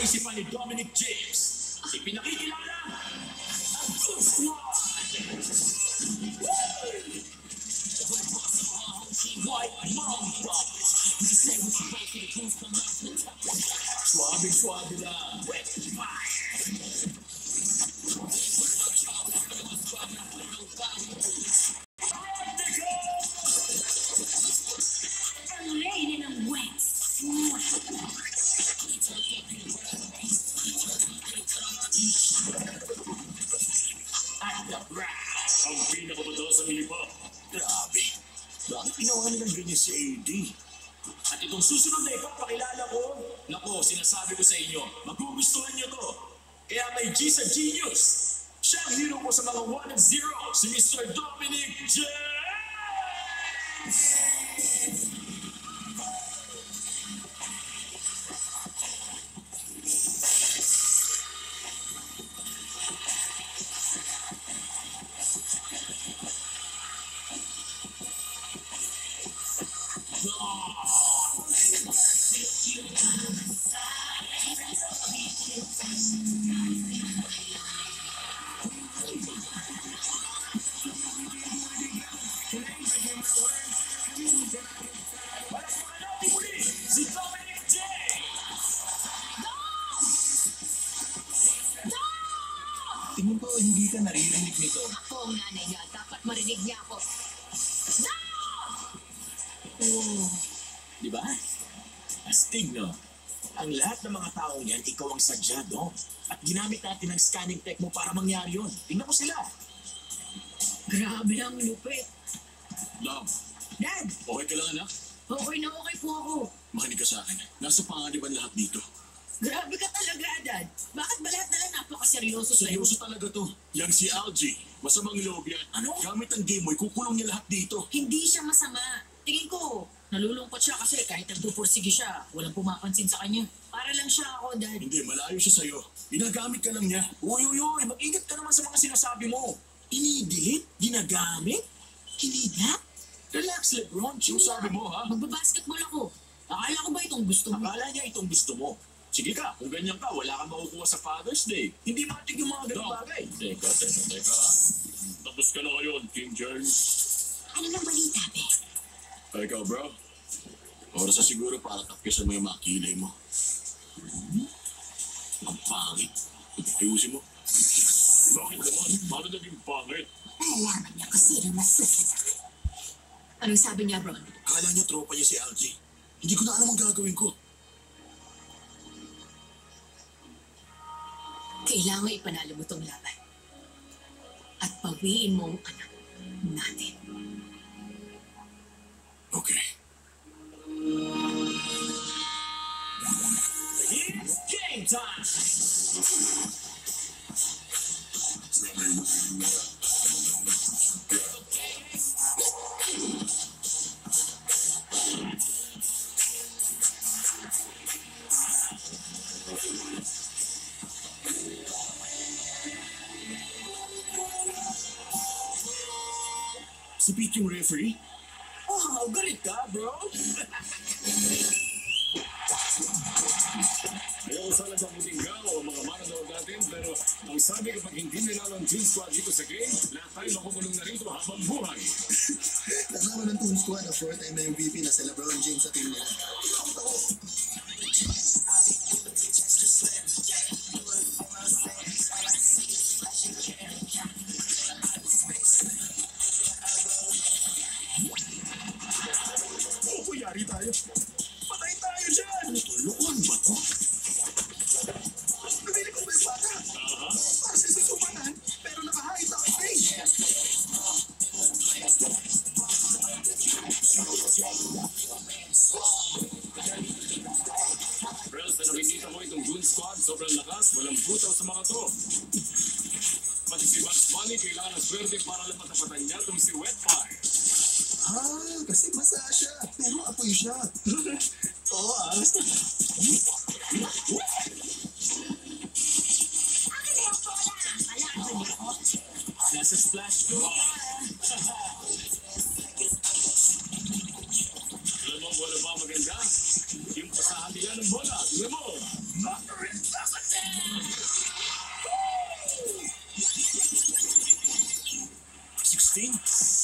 kaisipan ni Dominic James. Ipinakikilala ang Goon Squad! White Mamba! Suabe lang. Wet fire! Ang lady ng wet. At the Brown, ang pinakabatas sa hip-hop. Grabe. Bakit ginawa nilang ganyan si AD? At itong susunod na ipapakilala ko, nako, sinasabi ko sa inyo, magugustuhan niyo to. Kaya may G sa Genius. Siya ang hero ko sa mga 1 at 0, si Mr. Dominic James! Palakpakan natin muli si Dominic James! Tingin ko hindi ka naririnig nito. Ako ang nanay niya. Dapat marinig niya ako. Di ba? Astig, no? Ang lahat ng mga taong yan, ikaw ang sadya, no? At ginamit natin ang scanning tech mo para mangyari yun. Tingnan mo sila. Grabe ang lupit. Dom, Dad, okay ka lang, anak? okay na okay po ako. Makinig ka sa akin. Nasa panganiban lahat dito. Grabe ka talaga, Dad. Bakit ba lahat na lang napakaseryoso sa'yo? Seryoso talaga to. Yang si Algie, masamang loob yan. Ano? Gamit ang game mo, ikukulong niya lahat dito. Hindi siya masama. Tingin ko, nalulungkot siya kasi kahit nagpupursige siya, walang pumapansin sa kanya. Para lang siya ako, Dad. Hindi, malayo siya sa'yo. Ginagamit ka lang niya. Uy, mag-ingat ka naman sa mga sinasabi mo. Inidihit? Ginagamit? Kinidnap? Relax, Lebron. Yung sabi mo, ha? Magbabasketball ako. Akala ko ba itong gusto mo? Akala niya itong gusto mo. Sige ka, kung ganyan ka, wala kang makukuha sa Father's Day. Hindi matig yung mga ganung bagay. Teka. Tapos ka na ngayon, King James. Ano nang balita, Be? Ay, ikaw, bro. Oras na siguro para tapkesan mo yung mga kilay mo. Ang pangit. Ayusin mo. Bakit naman? Bakit naging pangit? Nalaman niya kung sino masusunod. Anong sabi niya, Ron? Kala niya tropa niya si Algie. Hindi ko na alam ang gagawin ko. Kailangan ipanalo mo tong laban. At pawiin mo ang anak natin. Okay. It's game time! Si Pete yung referee? Oh, galit ka, bro? Ayaw sana sa putinggaw o mga manonood natin, pero ang sabi kapag hindi nilalo ang Team Squad dito sa game, lahat tayo makukulong na rito habang buhay. Kasama ng Toon Squad na 4-time na MVP na si LeBron James sa team nila. Oh, yari tayo. Patay tayo dyan! Tuluan ba to? Nabili ko ba yung bata? Para sa susupanan, pero nakahait ang face. Friends, na nakikita ko itong Goon Squad, sobrang lakas, walang butaw sa mga to. Pati si Bugs Bunny, kailangan ng swerte para lang matapatan niya itong si Wetfire. Kasi basa siya, pero apoy siya. Oo, Akin na yung bola! Kalaban niyo ako. nasa splash ko. Alam mo, wala ba maganda? Yung pasahan nila ng bola, tingnan mo. 15.